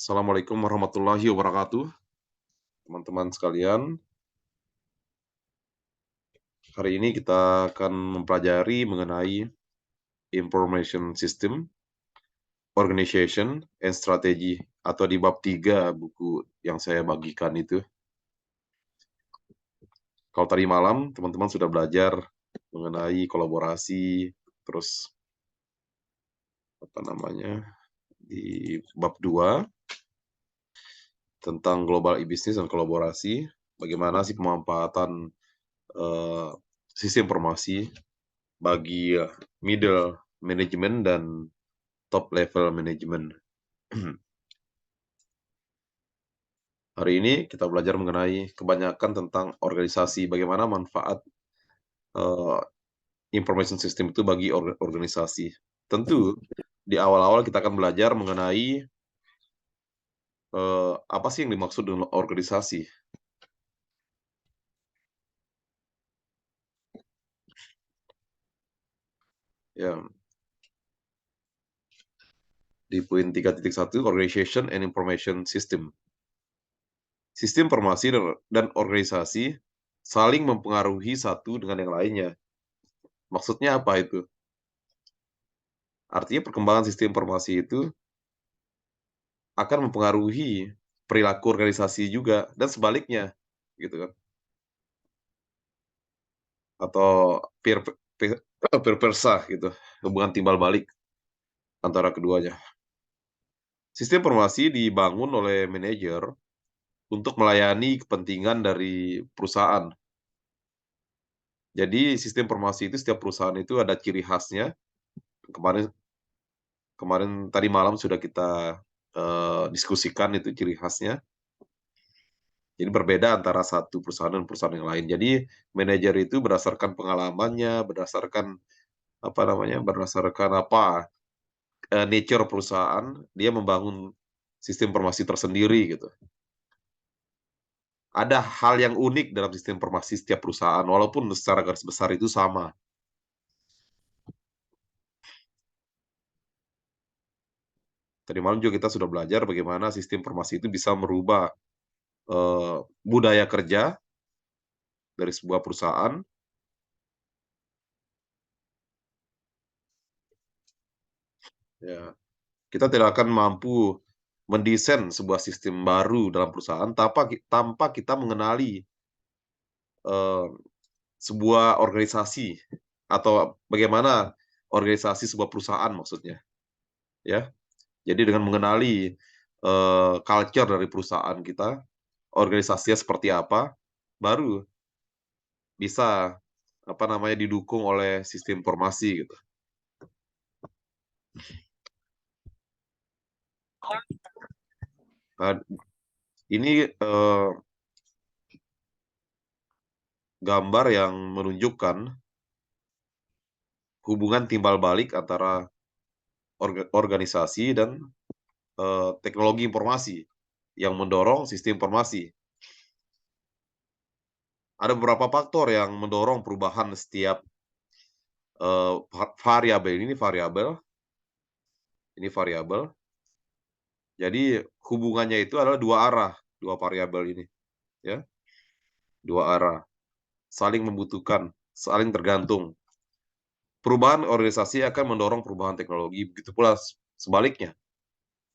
Assalamualaikum warahmatullahi wabarakatuh, teman-teman sekalian. Hari ini kita akan mempelajari mengenai Information System, Organization, and Strategy, atau di bab 3 buku yang saya bagikan itu. Kalau tadi malam, teman-teman sudah belajar mengenai kolaborasi, terus di bab 2 tentang global e-business dan kolaborasi, bagaimana sih pemanfaatan eh, sistem informasi bagi middle management dan top level management. Hari ini kita belajar mengenai kebanyakan tentang organisasi, bagaimana manfaat uh, information system itu bagi organisasi. Tentu di awal-awal kita akan belajar mengenai apa sih yang dimaksud dengan organisasi. Ya, di poin 3.1 Organization and Information System. Sistem informasi dan organisasi saling mempengaruhi satu dengan yang lainnya. Maksudnya apa itu? Artinya perkembangan sistem informasi itu akan mempengaruhi perilaku organisasi juga dan sebaliknya, gitu kan? Atau peer versa gitu, hubungan timbal balik antara keduanya. Sistem informasi dibangun oleh manajer untuk melayani kepentingan dari perusahaan. Jadi sistem informasi itu setiap perusahaan itu ada ciri khasnya. Kemarin kemarin tadi malam sudah kita diskusikan itu ciri khasnya. Jadi berbeda antara satu perusahaan dan perusahaan yang lain. Jadi manajer itu berdasarkan pengalamannya, berdasarkan nature perusahaan, dia membangun sistem informasi tersendiri gitu. Ada hal yang unik dalam sistem informasi setiap perusahaan, walaupun secara garis besar itu sama. Tadi malam juga kita sudah belajar bagaimana sistem informasi itu bisa merubah budaya kerja dari sebuah perusahaan. Ya, kita tidak akan mampu mendesain sebuah sistem baru dalam perusahaan tanpa kita mengenali eh, sebuah organisasi atau bagaimana organisasi sebuah perusahaan maksudnya, ya. Jadi dengan mengenali culture dari perusahaan kita, organisasinya seperti apa, baru bisa didukung oleh sistem informasi gitu. Nah, ini gambar yang menunjukkan hubungan timbal balik antara organisasi dan teknologi informasi yang mendorong sistem informasi. Ada beberapa faktor yang mendorong perubahan setiap variabel. Ini variabel. Jadi hubungannya itu adalah dua arah, dua variabel ini, ya, dua arah, saling membutuhkan, saling tergantung. Perubahan organisasi akan mendorong perubahan teknologi, begitu pula sebaliknya.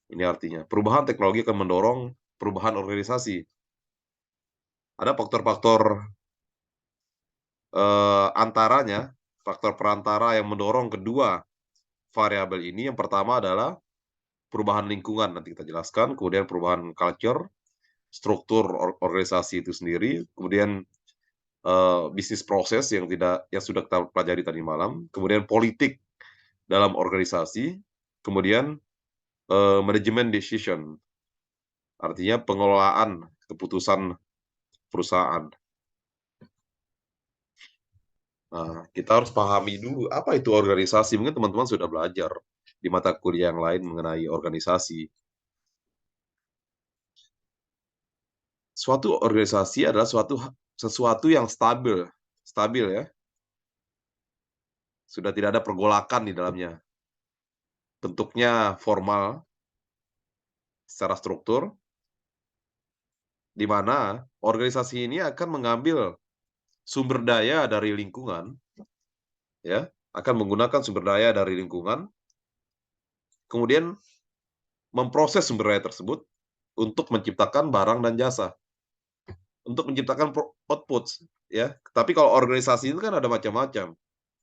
Ini artinya perubahan teknologi akan mendorong perubahan organisasi. Ada faktor-faktor antaranya, faktor perantara yang mendorong kedua variabel ini. Yang pertama adalah perubahan lingkungan, nanti kita jelaskan, kemudian perubahan culture, struktur organisasi itu sendiri, kemudian bisnis proses yang sudah kita pelajari tadi malam, kemudian politik dalam organisasi, kemudian manajemen decision, artinya pengelolaan keputusan perusahaan. Nah, kita harus pahami dulu apa itu organisasi. Mungkin teman-teman sudah belajar di mata kuliah yang lain mengenai organisasi. Suatu organisasi adalah sesuatu yang stabil, stabil ya. Sudah tidak ada pergolakan di dalamnya. Bentuknya formal, secara struktur, di mana organisasi ini akan mengambil sumber daya dari lingkungan, ya, akan menggunakan sumber daya dari lingkungan, kemudian memproses sumber daya tersebut untuk menciptakan barang dan jasa, untuk menciptakan outputs, ya. Tapi kalau organisasi itu kan ada macam-macam.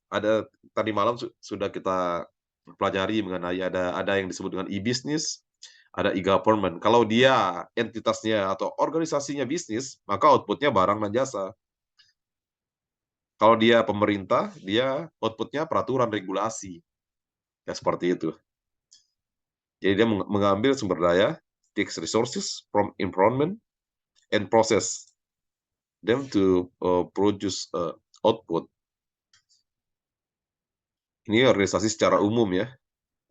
Ada tadi malam sudah kita pelajari mengenai ada yang disebut dengan e-business, ada e-government. Kalau dia entitasnya atau organisasinya bisnis, maka outputnya barang dan jasa. Kalau dia pemerintah, dia outputnya peraturan regulasi. Ya seperti itu. Jadi dia mengambil sumber daya, takes resources from environment and process them to produce output. Ini organisasi secara umum ya.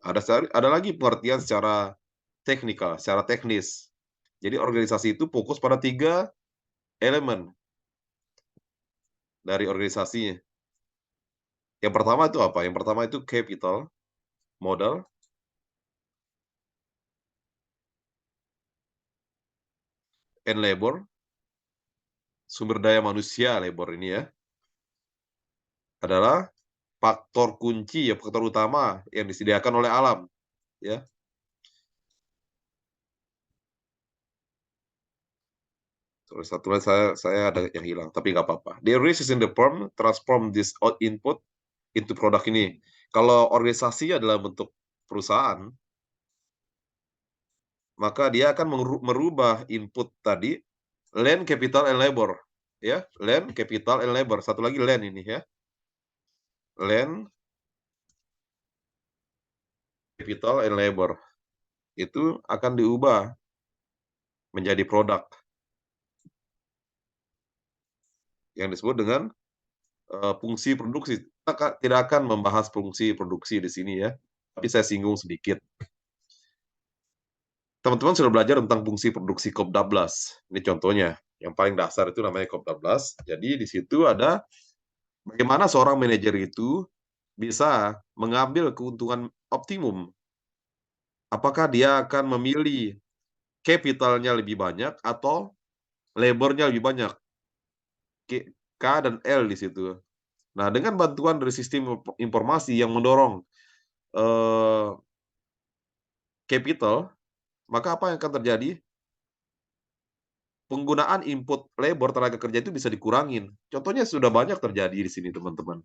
Ada lagi pengertian secara teknikal, secara teknis. Jadi organisasi itu fokus pada 3 elemen dari organisasinya. Yang pertama itu apa? Yang pertama itu capital, modal, and labor, sumber daya manusia labor ini ya, adalah faktor kunci ya, faktor utama yang disediakan oleh alam, ya. Satu lagi saya ada yang hilang, tapi nggak apa-apa. The resources in the firm transform this out input into produk ini. Kalau organisasi adalah bentuk perusahaan, maka dia akan merubah input tadi, land, capital, and labor. Ya, land, capital, and labor. Satu lagi land ini ya. Land, capital, and labor. Itu akan diubah menjadi produk yang disebut dengan fungsi produksi. Kita tidak akan membahas fungsi produksi di sini ya, tapi saya singgung sedikit. Teman-teman sudah belajar tentang fungsi produksi COP12. Ini contohnya. Yang paling dasar itu namanya COP12. Jadi di situ ada bagaimana seorang manajer itu bisa mengambil keuntungan optimum. Apakah dia akan memilih capitalnya lebih banyak atau labornya lebih banyak? K dan L di situ. Nah, dengan bantuan dari sistem informasi yang mendorong eh, capital, maka apa yang akan terjadi? Penggunaan input labor tenaga kerja itu bisa dikurangin. Contohnya sudah banyak terjadi di sini, teman-teman.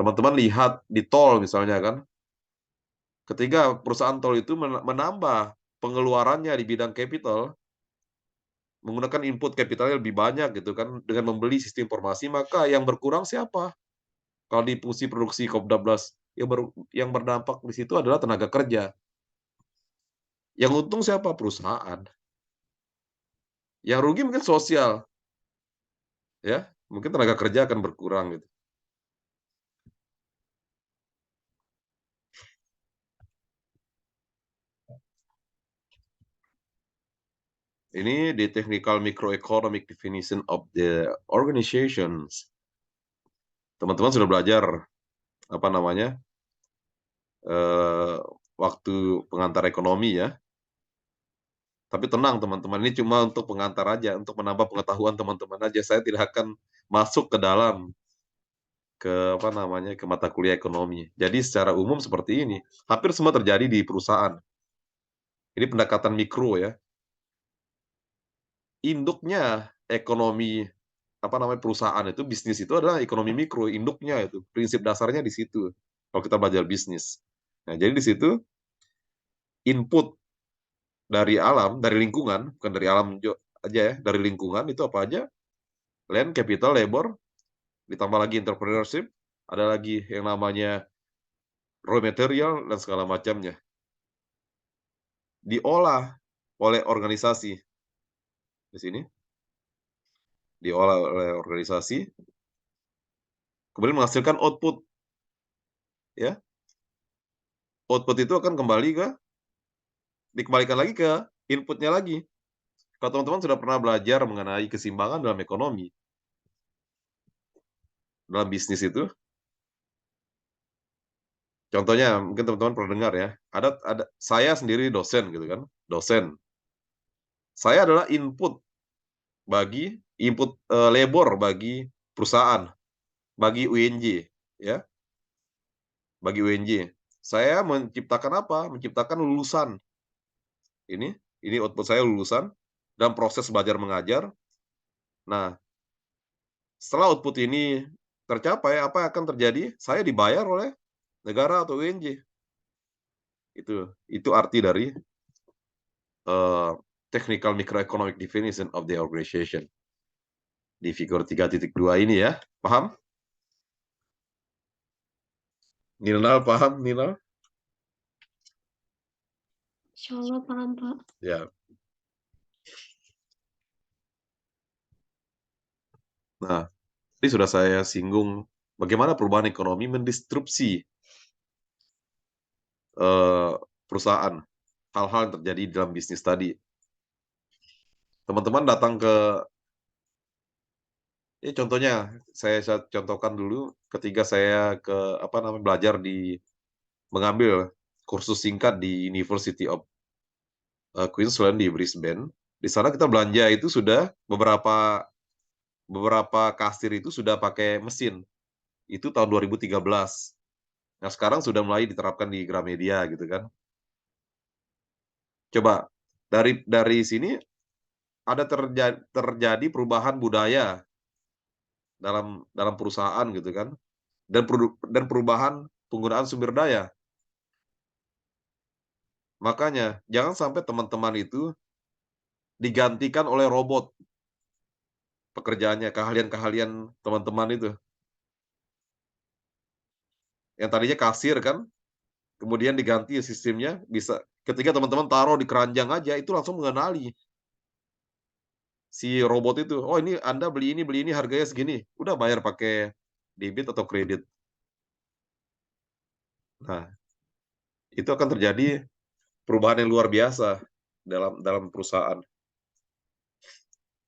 Teman-teman lihat di tol misalnya kan, ketika perusahaan tol itu menambah pengeluarannya di bidang capital, menggunakan input capitalnya lebih banyak gitu kan, dengan membeli sistem informasi, maka yang berkurang siapa? Kalau di fungsi produksi COP12, yang berdampak di situ adalah tenaga kerja. Yang untung siapa? Perusahaan. Yang rugi mungkin sosial, ya. Mungkin tenaga kerja akan berkurang gitu. Ini di technical microeconomic definition of the organizations. Teman-teman sudah belajar apa namanya waktu pengantar ekonomi ya. Tapi tenang teman-teman, ini cuma untuk pengantar aja, untuk menambah pengetahuan teman-teman aja. Saya tidak akan masuk ke dalam ke apa namanya ke mata kuliah ekonomi. Jadi secara umum seperti ini. Hampir semua terjadi di perusahaan. Ini pendekatan mikro ya. Induknya ekonomi apa namanya perusahaan itu bisnis itu adalah ekonomi mikro, induknya itu prinsip dasarnya di situ. Kalau kita belajar bisnis. Nah, jadi di situ input dari alam, dari lingkungan, bukan dari alam aja ya, dari lingkungan itu apa aja? Land, capital, labor, ditambah lagi entrepreneurship, ada lagi yang namanya raw material dan segala macamnya. Diolah oleh organisasi di sini, diolah oleh organisasi, kemudian menghasilkan output, ya. Output itu akan dikembalikan lagi ke inputnya lagi. Kalau teman-teman sudah pernah belajar mengenai keseimbangan dalam ekonomi, dalam bisnis itu, contohnya mungkin teman-teman pernah dengar ya, ada saya sendiri dosen gitu kan, dosen. Saya adalah input labor bagi perusahaan, bagi UNJ, ya, bagi UNJ. Saya menciptakan apa? Menciptakan lulusan. Ini output saya lulusan dan proses belajar mengajar. Nah, setelah output ini tercapai, apa yang akan terjadi? Saya dibayar oleh negara atau UNJ. Itu arti dari technical microeconomic definition of the organization di figur 3.2 ini ya. Paham? Nilal paham, Nilal? Insyaallah paham, Pak. Ya. Nah, tadi sudah saya singgung bagaimana perubahan ekonomi mendistrupsi perusahaan, hal-hal yang terjadi dalam bisnis tadi. Teman-teman datang ke, contohnya saya contohkan dulu ketika saya belajar mengambil kursus singkat di University of Queensland di Brisbane. Di sana kita belanja itu sudah beberapa kasir itu sudah pakai mesin. Itu tahun 2013. Nah, sekarang sudah mulai diterapkan di Gramedia gitu kan. Coba dari sini ada terjadi perubahan budaya dalam perusahaan gitu kan. Dan perubahan penggunaan sumber daya. Makanya jangan sampai teman-teman itu digantikan oleh robot pekerjaannya, keahlian-keahlian teman-teman itu. Yang tadinya kasir kan, kemudian diganti sistemnya, bisa ketika teman-teman taruh di keranjang aja, itu langsung mengenali si robot itu. Oh, ini Anda beli ini, harganya segini. Udah bayar pakai debit atau kredit. Nah, itu akan terjadi perubahan yang luar biasa dalam perusahaan.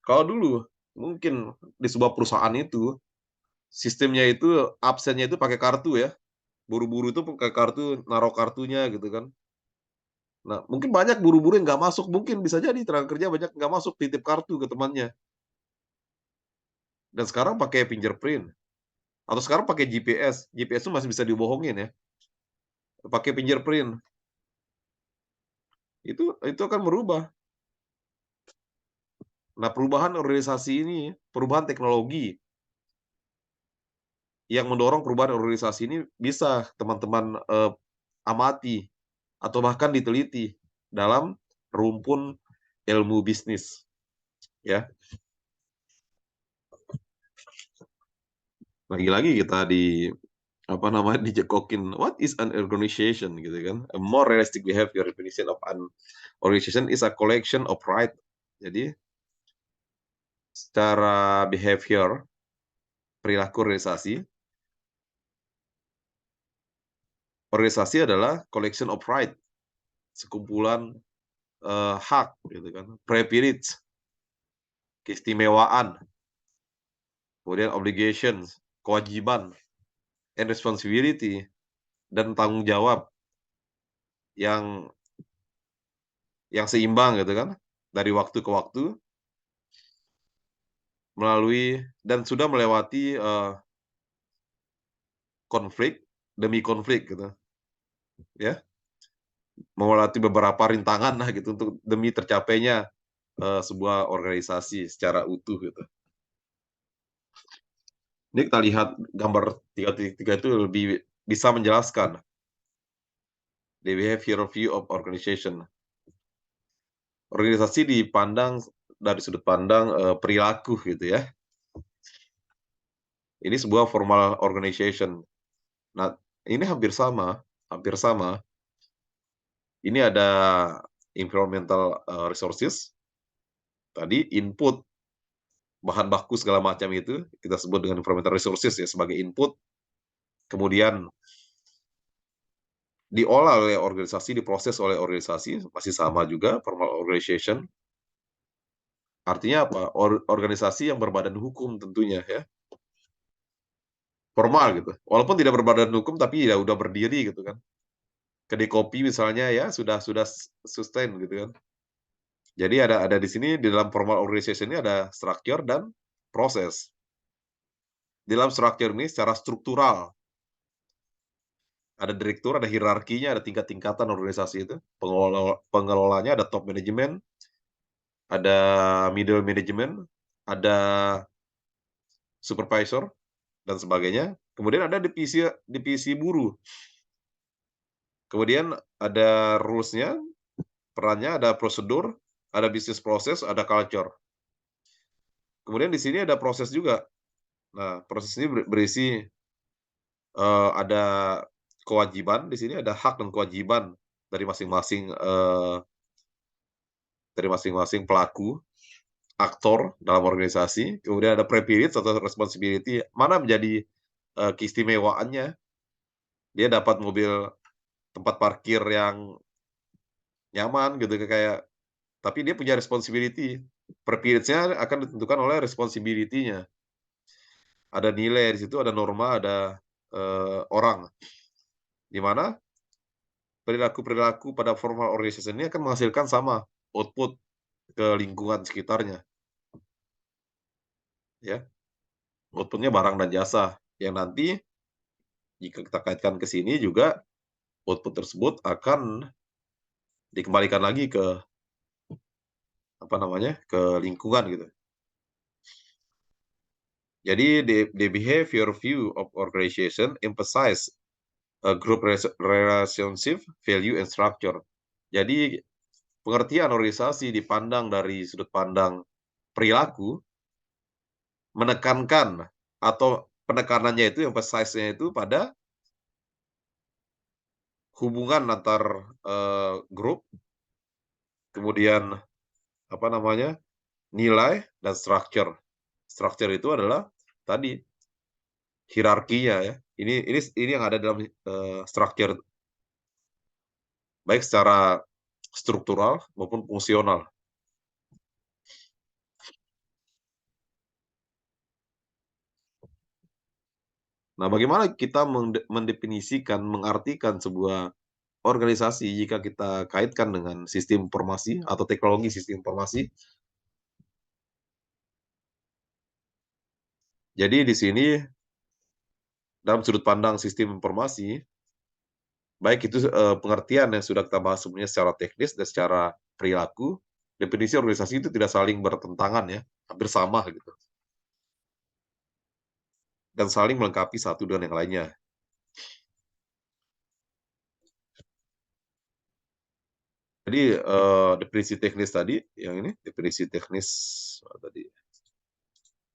Kalau dulu, mungkin di sebuah perusahaan itu, sistemnya itu, absennya itu pakai kartu ya. Buru-buru itu pakai kartu, naruh kartunya gitu kan. Nah, mungkin banyak buru-buru yang nggak masuk, mungkin bisa jadi tenaga kerja banyak nggak masuk, titip kartu ke temannya. Dan sekarang pakai fingerprint, atau sekarang pakai GPS. GPS itu masih bisa dibohongin ya. Pakai fingerprint. Itu akan merubah. Nah, perubahan organisasi ini, perubahan teknologi yang mendorong perubahan organisasi ini bisa teman-teman amati atau bahkan diteliti dalam rumpun ilmu bisnis. Ya. Lagi-lagi kita dicekokin, what is an organization gitu kan. A more realistic behavior definition of an organization is a collection of right. Jadi secara behavior, perilaku organisasi adalah collection of right, sekumpulan hak gitu kan, privilege, keistimewaan, kemudian obligations, kewajiban, and responsibility, dan tanggung jawab yang seimbang gitu kan, dari waktu ke waktu, melalui dan sudah melewati konflik demi konflik gitu ya, melewati beberapa rintangan lah gitu untuk demi tercapainya sebuah organisasi secara utuh gitu. Ini kita lihat gambar 3.3 itu lebih bisa menjelaskan the behavioral view of organization. Organisasi dipandang dari sudut pandang perilaku gitu ya. Ini sebuah formal organization. Nah, ini hampir sama. Ini ada environmental resources, tadi input, bahan baku segala macam itu, kita sebut dengan environmental resources ya sebagai input, kemudian diolah oleh organisasi, diproses oleh organisasi, masih sama juga, formal organization. Artinya apa? Organisasi yang berbadan hukum tentunya ya. Formal gitu. Walaupun tidak berbadan hukum tapi ya udah berdiri gitu kan. Kedai kopi misalnya ya sudah sustain gitu kan. Jadi ada di sini di dalam formal organization ini ada structure dan proses. Di dalam structure ini secara struktural, ada direktur, ada hierarkinya, ada tingkat-tingkatan organisasi itu. Pengelolanya ada top management, ada middle management, ada supervisor, dan sebagainya. Kemudian ada divisi divisi buruh. Kemudian ada rules-nya, perannya, ada prosedur, ada business process, ada culture. Kemudian di sini ada proses juga. Nah, proses ini berisi ada kewajiban, di sini ada hak dan kewajiban dari masing-masing pelaku, aktor dalam organisasi. Kemudian ada privilege atau responsibility, mana menjadi keistimewaannya. Dia dapat mobil tempat parkir yang nyaman gitu kayak, tapi dia punya responsibility. Privilege-nya akan ditentukan oleh responsibility-nya. Ada nilai di situ, ada norma, ada orang. Di mana perilaku-perilaku pada formal organization ini akan menghasilkan sama output ke lingkungan sekitarnya, ya. Output-nya barang dan jasa yang nanti jika kita kaitkan ke sini juga output tersebut akan dikembalikan lagi ke ke lingkungan gitu. Jadi the behavior view of organization emphasize a group relationship, value and structure. Jadi pengertian organisasi dipandang dari sudut pandang perilaku, menekankan atau penekanannya itu emphasize-nya itu pada hubungan antar grup, kemudian nilai dan structure. Structure itu adalah tadi hierarkinya ya. Ini yang ada dalam structure baik secara struktural maupun fungsional. Nah, bagaimana kita mendefinisikan, mengartikan sebuah organisasi jika kita kaitkan dengan sistem informasi atau teknologi sistem informasi? Jadi di sini dalam sudut pandang sistem informasi, baik itu pengertian yang sudah kita bahas sebelumnya secara teknis dan secara perilaku, definisi organisasi itu tidak saling bertentangan ya, hampir sama gitu. Dan saling melengkapi satu dengan yang lainnya. Jadi definisi teknis tadi, yang ini definisi teknis tadi.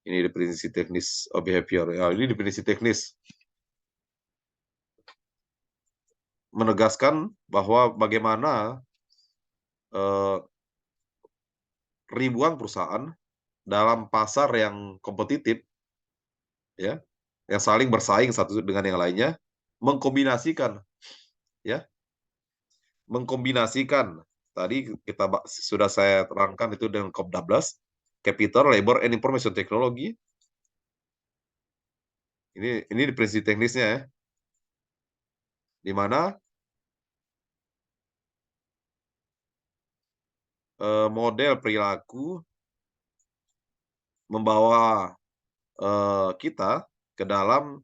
Ini definisi teknis behavior. Ya, ini definisi teknis. Menegaskan bahwa bagaimana ribuan perusahaan dalam pasar yang kompetitif, ya, yang saling bersaing satu dengan yang lainnya, mengkombinasikan, ya, tadi sudah saya terangkan itu dengan COP12, Capital, Labor, and Information Technology. Ini definisi teknisnya ya, di mana model perilaku membawa kita ke dalam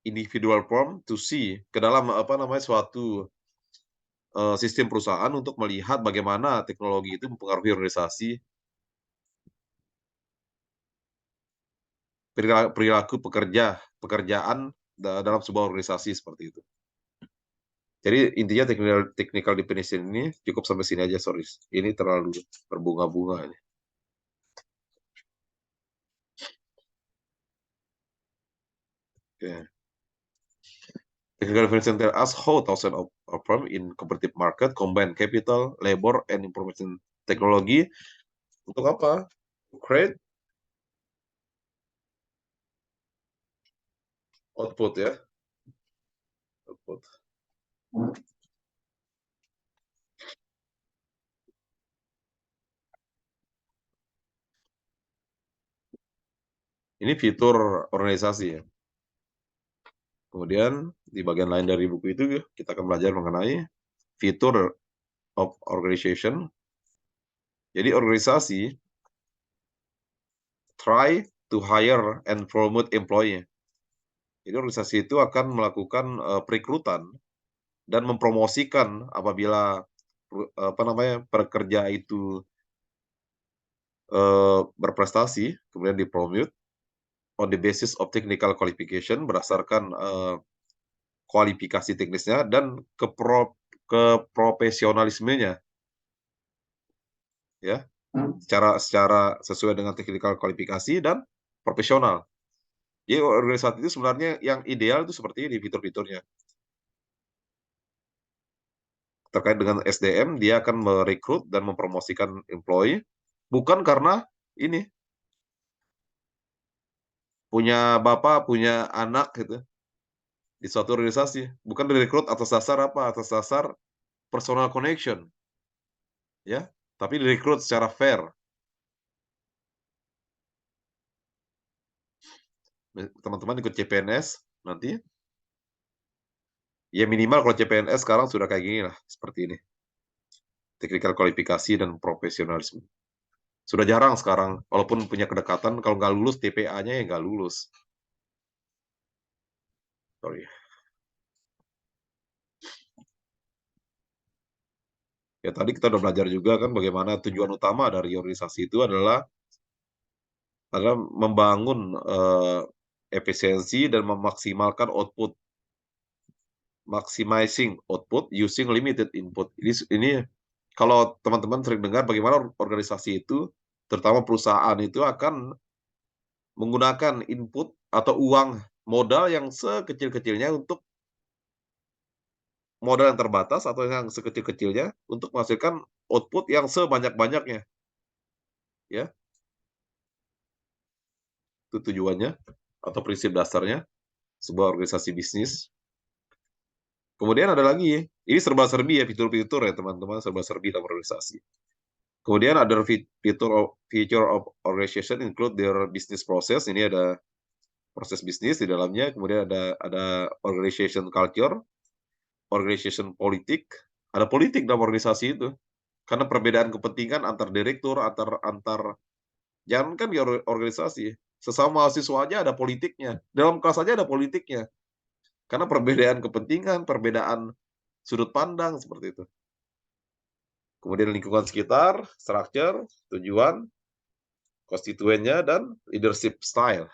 individual form to see, ke dalam suatu sistem perusahaan untuk melihat bagaimana teknologi itu mempengaruhi organisasi, perilaku pekerjaan dalam sebuah organisasi seperti itu. Jadi intinya technical definition ini cukup sampai sini aja, sorry. Ini terlalu berbunga-bunga ini. Okay. Technical definition tell us how thousands of firms in competitive market combine capital, labor, and information technology untuk apa? Create output ya. Output. Ini fitur organisasi ya. Kemudian di bagian lain dari buku itu kita akan belajar mengenai fitur of organization. Jadi organisasi try to hire and promote employee. Jadi organisasi itu akan melakukan perekrutan dan mempromosikan apabila pekerja itu berprestasi, kemudian dipromote on the basis of technical qualification, berdasarkan kualifikasi teknisnya dan keprofesionalismenya, ya, secara sesuai dengan technical kualifikasi dan profesional. Jadi organisasi itu sebenarnya yang ideal itu seperti ini fitur-fiturnya. Terkait dengan SDM, dia akan merekrut dan mempromosikan employee, bukan karena ini punya bapak, punya anak gitu di suatu organisasi, bukan direkrut atas dasar apa? Atas dasar personal connection, ya, tapi direkrut secara fair. Teman-teman ikut CPNS nanti, ya minimal kalau CPNS sekarang sudah kayak gini lah, seperti ini. Technical kualifikasi dan profesionalisme. Sudah jarang sekarang, walaupun punya kedekatan, kalau nggak lulus TPA-nya ya nggak lulus. Sorry. Ya tadi kita udah belajar juga kan bagaimana tujuan utama dari organisasi itu adalah membangun efisiensi dan memaksimalkan output, maximizing output using limited input. Ini kalau teman-teman sering dengar bagaimana organisasi itu, terutama perusahaan itu akan menggunakan input atau uang modal yang sekecil-kecilnya untuk modal yang terbatas atau yang sekecil-kecilnya untuk menghasilkan output yang sebanyak-banyaknya, ya. Itu tujuannya atau prinsip dasarnya sebuah organisasi bisnis. Kemudian ada lagi, ini serba-serbi ya, fitur-fitur ya teman-teman, serba-serbi dalam organisasi. Kemudian ada feature of organization include their business process. Ini ada proses bisnis di dalamnya. Kemudian ada organization culture, organization politik. Ada politik dalam organisasi itu. Karena perbedaan kepentingan antar direktur, antar jangan kan di organisasi, sesama mahasiswa aja ada politiknya. Dalam kelas aja ada politiknya. Karena perbedaan kepentingan, perbedaan sudut pandang seperti itu. Kemudian lingkungan sekitar, structure, tujuan, konstituennya, dan leadership style.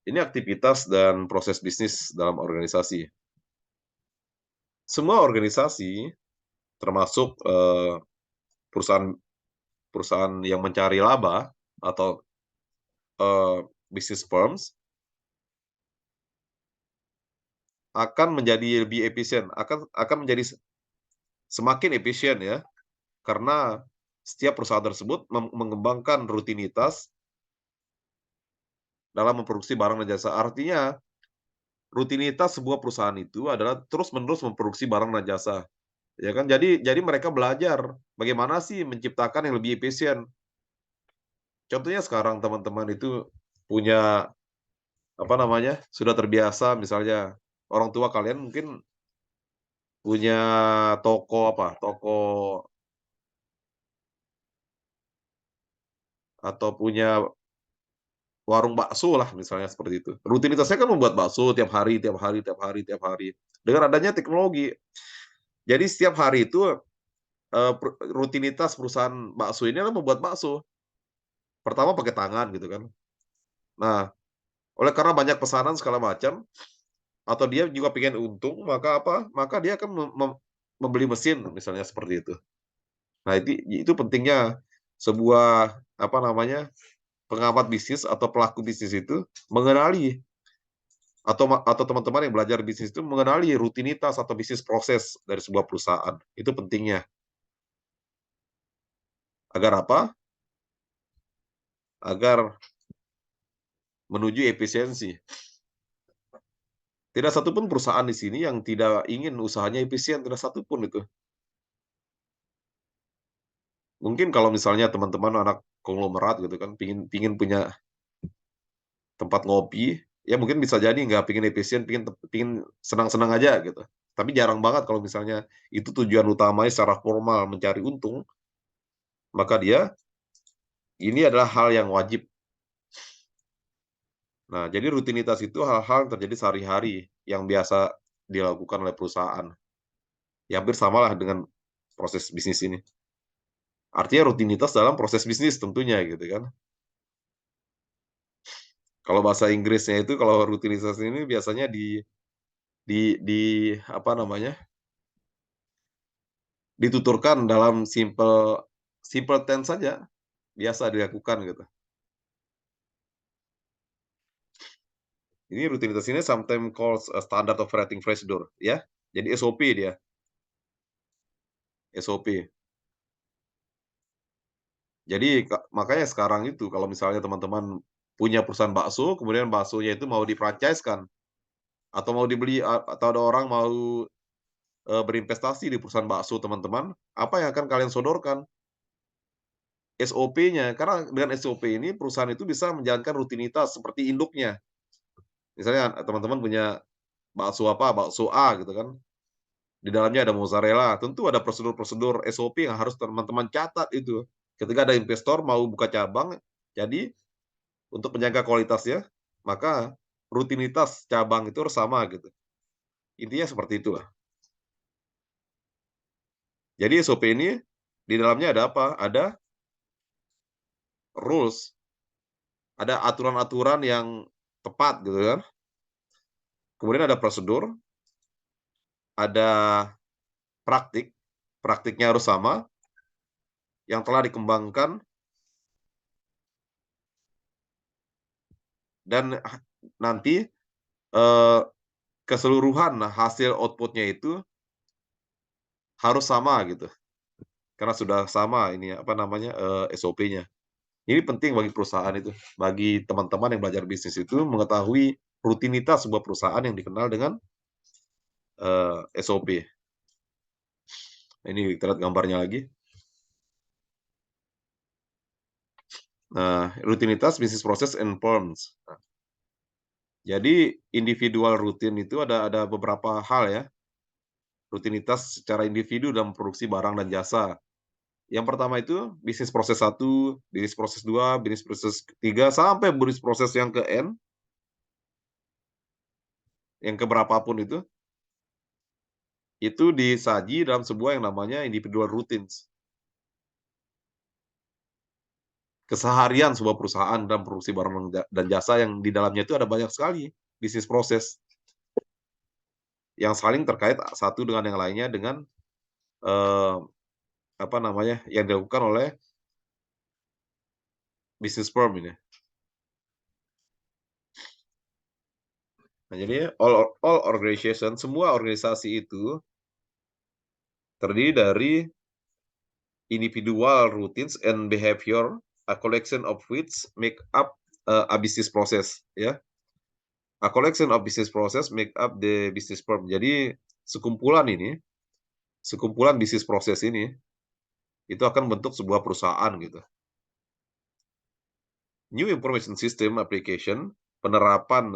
Ini aktivitas dan proses bisnis dalam organisasi. Semua organisasi, termasuk perusahaan yang mencari laba atau business firms, akan menjadi lebih efisien, akan menjadi semakin efisien ya, karena setiap perusahaan tersebut mengembangkan rutinitas dalam memproduksi barang dan jasa. Artinya, rutinitas sebuah perusahaan itu adalah terus-menerus memproduksi barang dan jasa. Ya kan? Jadi mereka belajar bagaimana sih menciptakan yang lebih efisien. Contohnya sekarang teman-teman itu punya sudah terbiasa misalnya orang tua kalian mungkin punya toko atau punya warung bakso lah misalnya seperti itu. Rutinitasnya kan membuat bakso tiap hari. Dengan adanya teknologi, jadi setiap hari itu rutinitas perusahaan bakso ini adalah membuat bakso. Pertama pakai tangan gitu kan. Nah, oleh karena banyak pesanan segala macam, atau dia juga pengen untung, maka dia akan membeli mesin misalnya seperti itu. Nah, itu pentingnya sebuah pengamat bisnis atau pelaku bisnis itu mengenali, atau teman-teman yang belajar bisnis itu mengenali rutinitas atau bisnis proses dari sebuah perusahaan. Itu pentingnya. Agar apa? Agar menuju efisiensi. Tidak satupun perusahaan di sini yang tidak ingin usahanya efisien, tidak satupun itu. Mungkin kalau misalnya teman-teman anak konglomerat gitu kan, pingin punya tempat ngopi, ya mungkin bisa jadi nggak pingin efisien, pingin senang-senang aja gitu. Tapi jarang banget kalau misalnya itu tujuan utamanya secara formal mencari untung, maka ini adalah hal yang wajib. Nah, jadi rutinitas itu hal-hal yang terjadi sehari-hari yang biasa dilakukan oleh perusahaan. Ya hampir samalah dengan proses bisnis ini. Artinya rutinitas dalam proses bisnis tentunya gitu kan. Kalau bahasa Inggrisnya itu kalau rutinitas ini biasanya di apa namanya? Dituturkan dalam simple tense saja, biasa dilakukan gitu. Ini rutinitas ini sometimes called a standard operating procedure ya. Jadi SOP dia. SOP. Jadi makanya sekarang itu kalau misalnya teman-teman punya perusahaan bakso, kemudian baksonya itu mau di-franchise-kan atau mau dibeli atau ada orang mau, berinvestasi di perusahaan bakso teman-teman, apa yang akan kalian sodorkan? SOP-nya. Karena dengan SOP ini perusahaan itu bisa menjalankan rutinitas seperti induknya. Misalnya teman-teman punya bakso apa, bakso A gitu kan, di dalamnya ada mozzarella, tentu ada prosedur-prosedur SOP yang harus teman-teman catat itu. Ketika ada investor mau buka cabang, jadi untuk menjaga kualitasnya, maka rutinitas cabang itu harus sama gitu. Intinya seperti itulah. Jadi SOP ini di dalamnya ada apa? Ada rules, ada aturan-aturan yang tepat gitu kan. Kemudian ada prosedur, ada praktik, praktiknya harus sama, yang telah dikembangkan dan nanti, eee, keseluruhan hasil output-nya itu harus sama gitu, karena sudah sama ini apa namanya, SOP-nya. Ini penting bagi perusahaan itu, bagi teman-teman yang belajar bisnis itu mengetahui rutinitas sebuah perusahaan yang dikenal dengan, SOP. Ini kita lihat gambarnya lagi. Nah, rutinitas bisnis proses and forms. Nah, jadi individual rutin itu ada beberapa hal ya, rutinitas secara individu dalam produksi barang dan jasa. Yang pertama itu bisnis proses 1, bisnis proses 2, bisnis proses 3, sampai bisnis proses yang ke N, yang ke berapa pun itu disaji dalam sebuah yang namanya individual routines. Keseharian sebuah perusahaan dalam produksi barang dan jasa yang di dalamnya itu ada banyak sekali bisnis proses yang saling terkait satu dengan yang lainnya dengan, eee, apa namanya, yang dilakukan oleh bisnis firm ini. Nah, jadi all organization, semua organisasi itu terdiri dari individual routines and behavior, a collection of which make up, a business process, ya. A collection of business process make up the business firm. Jadi sekumpulan ini, sekumpulan bisnis proses ini, itu akan membentuk sebuah perusahaan gitu. New information system application, penerapan,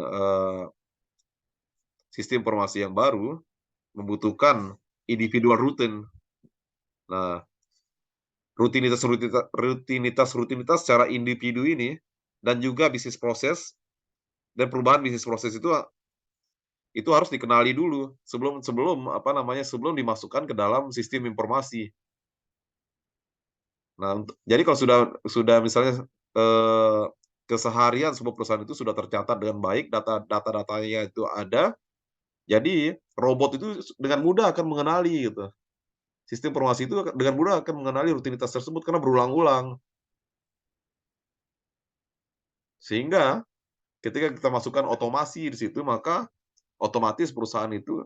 sistem informasi yang baru membutuhkan individual routine. Nah, rutinitas secara individu ini dan juga bisnis proses dan perubahan bisnis proses itu harus dikenali dulu sebelum sebelum apa namanya, sebelum dimasukkan ke dalam sistem informasi. Nah, jadi kalau sudah misalnya, keseharian sebuah perusahaan itu sudah tercatat dengan baik, data-datanya itu ada, jadi robot itu dengan mudah akan mengenali gitu. Sistem informasi itu dengan mudah akan mengenali rutinitas tersebut karena berulang-ulang. Sehingga ketika kita masukkan otomasi di situ, maka otomatis perusahaan itu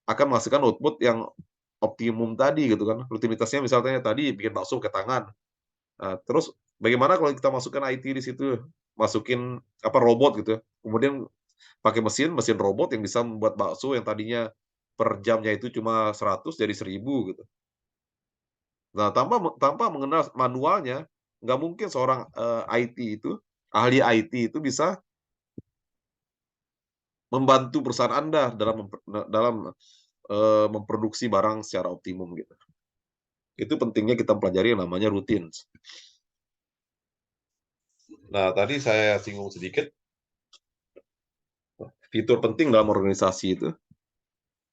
akan menghasilkan output yang optimum tadi gitu kan. Rutinitasnya misalnya tadi bikin bakso pakai tangan. Nah, terus bagaimana kalau kita masukkan IT di situ, masukin apa, robot gitu, kemudian pakai mesin robot yang bisa membuat bakso yang tadinya per jamnya itu cuma 100 jadi 1000 gitu. Nah, tanpa mengenal manualnya, nggak mungkin seorang, IT itu, ahli IT itu bisa membantu perusahaan Anda dalam memproduksi barang secara optimum gitu. Itu pentingnya kita pelajari yang namanya rutin. Nah, tadi saya singgung sedikit, fitur penting dalam organisasi itu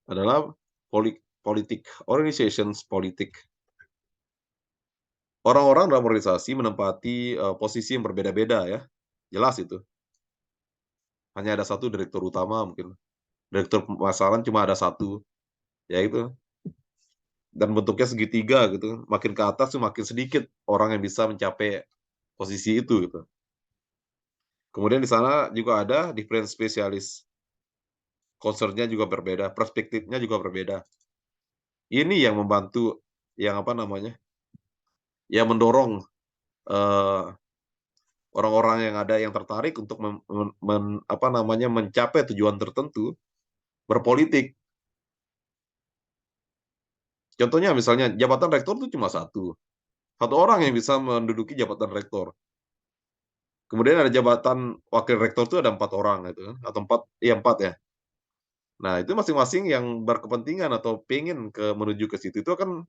adalah politik, organizations politik. Orang-orang dalam organisasi menempati posisi yang berbeda-beda ya, jelas itu. Hanya ada satu direktur utama mungkin, direktur pemasaran cuma ada satu, ya itu. Dan bentuknya segitiga gitu, makin ke atas tuh makin sedikit orang yang bisa mencapai posisi itu gitu. Kemudian di sana juga ada different spesialis, concern-nya juga berbeda, perspektifnya juga berbeda. Ini yang membantu, yang apa namanya, yang mendorong eh, orang-orang yang ada yang tertarik untuk apa namanya, mencapai tujuan tertentu berpolitik. Contohnya misalnya jabatan rektor itu cuma satu orang yang bisa menduduki jabatan rektor. Kemudian ada jabatan wakil rektor itu ada 4 orang gitu kan, atau 4, iya 4 ya. Nah, itu masing-masing yang berkepentingan atau pengen menuju ke situ itu akan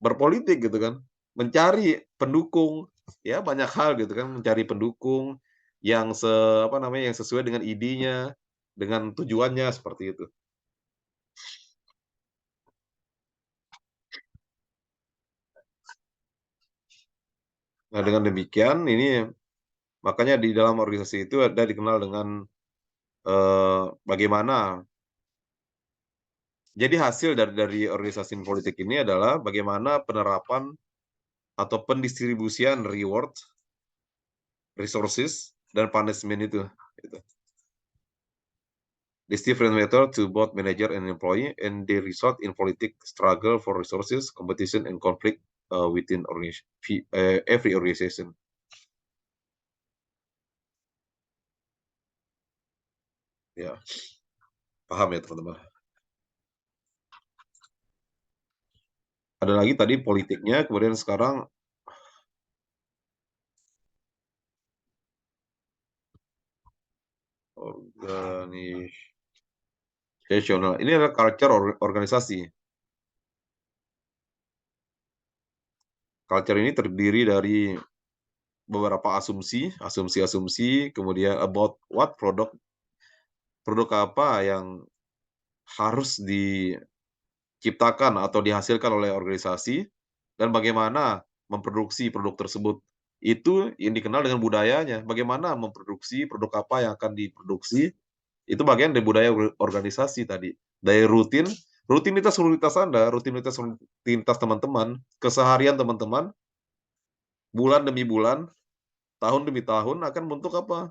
berpolitik gitu kan, mencari pendukung, ya banyak hal gitu kan, mencari pendukung yang apa namanya, yang sesuai dengan idenya, dengan tujuannya, seperti itu. Nah, dengan demikian ini makanya di dalam organisasi itu ada dikenal dengan bagaimana, jadi hasil dari organisasi politik ini adalah bagaimana penerapan atau pendistribusian reward, resources, dan punishment itu, gitu. This different method to both manager and employee, and they result in politic struggle for resources, competition, and conflict within every organization. Ya, paham ya teman-teman. Ada lagi tadi politiknya, kemudian sekarang organisasional. Ini adalah culture organisasi. Culture ini terdiri dari beberapa asumsi, kemudian about what produk apa yang harus diciptakan atau dihasilkan oleh organisasi, dan bagaimana memproduksi produk tersebut. Itu yang dikenal dengan budayanya. Bagaimana memproduksi produk apa yang akan diproduksi, itu bagian dari budaya organisasi tadi. Dari rutinitas Anda, rutinitas teman-teman, keseharian teman-teman, bulan demi bulan, tahun demi tahun akan membentuk apa?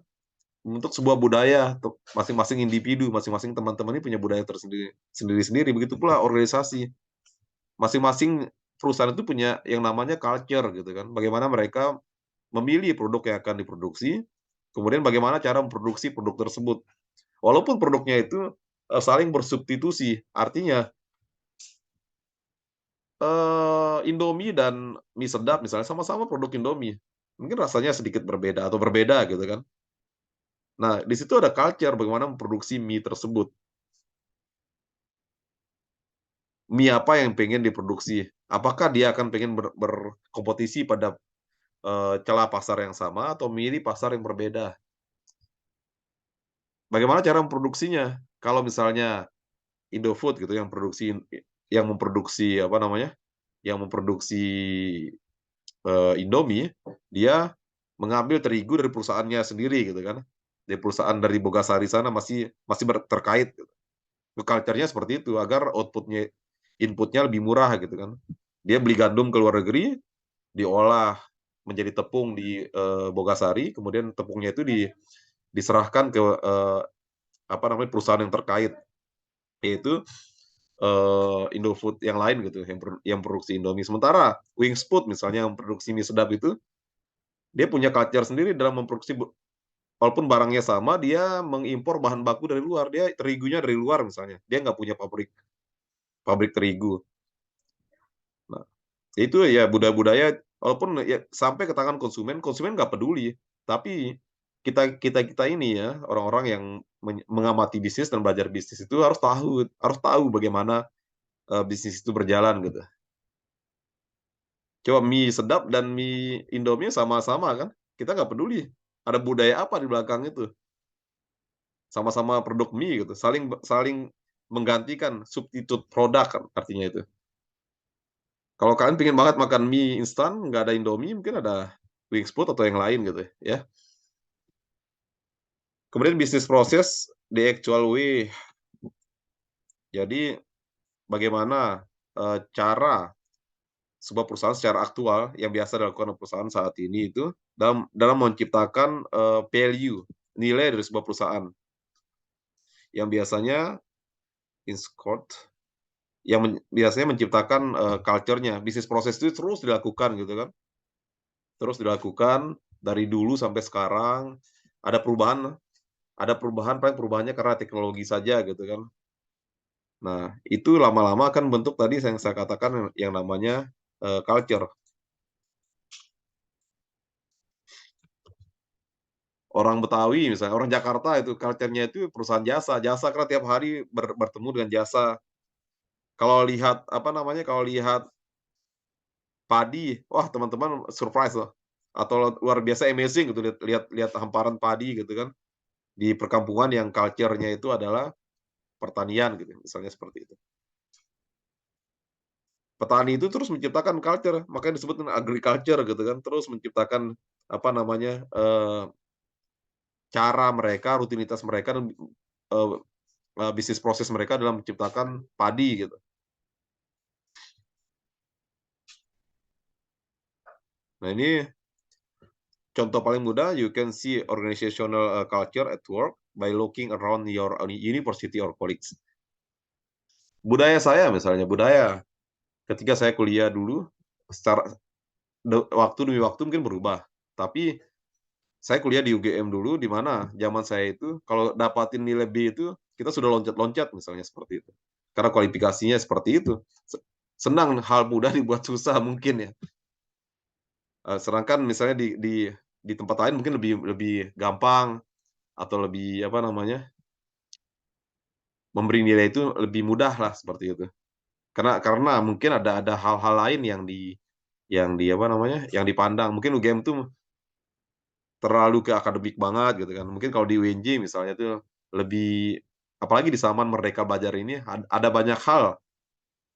Membentuk sebuah budaya. Masing-masing individu, masing-masing teman-teman ini punya budaya tersendiri, sendiri-sendiri. Begitu pula organisasi. Masing-masing perusahaan itu punya yang namanya culture gitu kan. Bagaimana mereka memilih produk yang akan diproduksi, kemudian bagaimana cara memproduksi produk tersebut. Walaupun produknya itu saling bersubstitusi, artinya Indomie dan mie sedap misalnya sama-sama produk Indomie, mungkin rasanya sedikit berbeda atau berbeda gitu kan. Nah, di situ ada culture bagaimana memproduksi mie tersebut. Mie apa yang pengen diproduksi? Apakah dia akan pengen berkompetisi pada celah pasar yang sama atau milih pasar yang berbeda? Bagaimana cara memproduksinya? Kalau misalnya Indofood gitu yang memproduksi apa namanya? Yang memproduksi Indomie, dia mengambil terigu dari perusahaannya sendiri gitu kan. Dari perusahaan dari Bogasari sana masih terkait gitu. Culture-nya seperti itu agar inputnya lebih murah gitu kan. Dia beli gandum ke luar negeri, diolah menjadi tepung di Bogasari, kemudian tepungnya itu diserahkan ke apa namanya, perusahaan yang terkait, yaitu Indofood yang lain gitu, yang produksi Indomie. Sementara Wings Food misalnya yang produksi mie sedap itu, dia punya culture sendiri dalam memproduksi, walaupun barangnya sama, dia mengimpor bahan baku dari luar, dia terigunya dari luar misalnya, dia nggak punya pabrik terigu. Nah, itu ya budaya-budaya, walaupun ya sampai ke tangan konsumen, konsumen nggak peduli, tapi kita ini ya, orang-orang yang mengamati bisnis dan belajar bisnis itu harus tahu bagaimana bisnis itu berjalan gitu. Coba mie sedap dan mie Indomie sama-sama kan, kita nggak peduli ada budaya apa di belakang itu. Sama-sama produk mie gitu, saling saling menggantikan, substitute produk kan artinya itu. Kalau kalian pengen banget makan mie instan, nggak ada Indomie, mungkin ada Wingspot atau yang lain gitu ya. Kemudian bisnis proses, the actual way. Jadi bagaimana, cara sebuah perusahaan secara aktual yang biasa dilakukan oleh perusahaan saat ini itu dalam menciptakan, value, nilai dari sebuah perusahaan yang biasanya in short, yang biasanya menciptakan, culture-nya. Bisnis proses itu terus dilakukan gitu kan, terus dilakukan dari dulu sampai sekarang, ada perubahan paling perubahannya karena teknologi saja gitu kan. Nah, itu lama-lama akan bentuk tadi yang saya katakan yang namanya, culture. Orang Betawi misalnya, orang Jakarta itu culture-nya itu perusahaan jasa, jasa karena tiap hari bertemu dengan jasa. Kalau lihat, apa namanya, kalau lihat padi, wah teman-teman surprise loh, atau luar biasa amazing gitu lihat lihat lihat hamparan padi gitu kan, di perkampungan yang culture-nya itu adalah pertanian gitu, misalnya seperti itu. Petani itu terus menciptakan culture, makanya disebut dengan agriculture gitu kan, terus menciptakan, apa namanya, cara mereka, rutinitas mereka dan, eee bisnis proses mereka dalam menciptakan padi gitu. Nah ini contoh paling mudah, you can see organizational, culture at work by looking around your university or colleagues. Budaya saya misalnya, budaya ketika saya kuliah dulu, secara waktu demi waktu mungkin berubah, tapi saya kuliah di UGM dulu, di mana zaman saya itu kalau dapatin nilai B itu, kita sudah loncat-loncat misalnya seperti itu. Karena kualifikasinya seperti itu. Senang hal mudah dibuat susah mungkin ya. Sedangkan misalnya di tempat lain mungkin lebih lebih gampang atau lebih, apa namanya, memberi nilai itu lebih mudah lah seperti itu. Karena mungkin ada hal-hal lain yang di apa namanya, yang dipandang. Mungkin UGM tuh terlalu ke akademik banget gitu kan. Mungkin kalau di UNJ misalnya tuh lebih apalagi di zaman Merdeka Belajar ini ada banyak hal,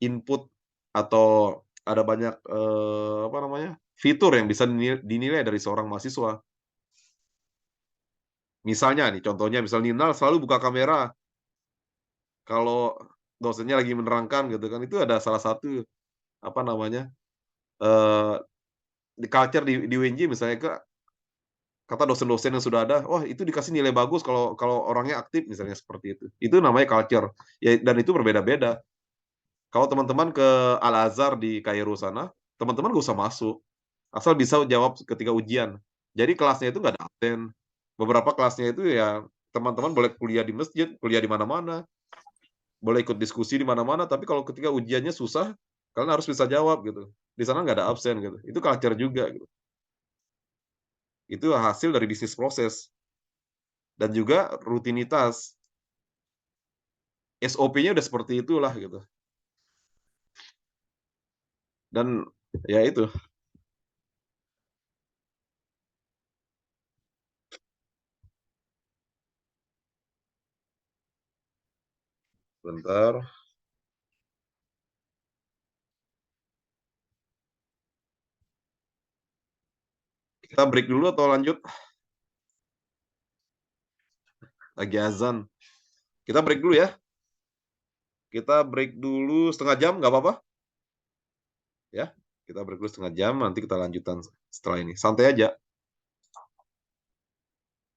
input atau ada banyak, apa namanya, fitur yang bisa dinilai dari seorang mahasiswa. Misalnya nih, contohnya misal Ninal selalu buka kamera kalau dosennya lagi menerangkan gitu kan, itu ada salah satu, apa namanya, eee, di culture di UNJ misalnya kata dosen-dosen yang sudah ada, "Wah itu dikasih nilai bagus kalau kalau orangnya aktif," misalnya seperti itu. Itu namanya culture, ya dan itu berbeda-beda. Kalau teman-teman ke Al-Azhar di Kairo sana, teman-teman nggak usah masuk, asal bisa jawab ketika ujian. Jadi kelasnya itu nggak ada absen. Beberapa kelasnya itu ya teman-teman boleh kuliah di masjid, kuliah di mana-mana, boleh ikut diskusi di mana-mana, tapi kalau ketika ujiannya susah, kalian harus bisa jawab gitu. Di sana nggak ada absen gitu. Itu culture juga gitu. Itu hasil dari bisnis proses dan juga rutinitas. SOP-nya udah seperti itulah gitu. Dan ya itu, bentar, kita break dulu atau lanjut? Lagi azan. Kita break dulu ya. Kita break dulu setengah jam, nggak apa-apa? Ya, kita break dulu setengah jam, nanti kita lanjutan setelah ini. Santai aja.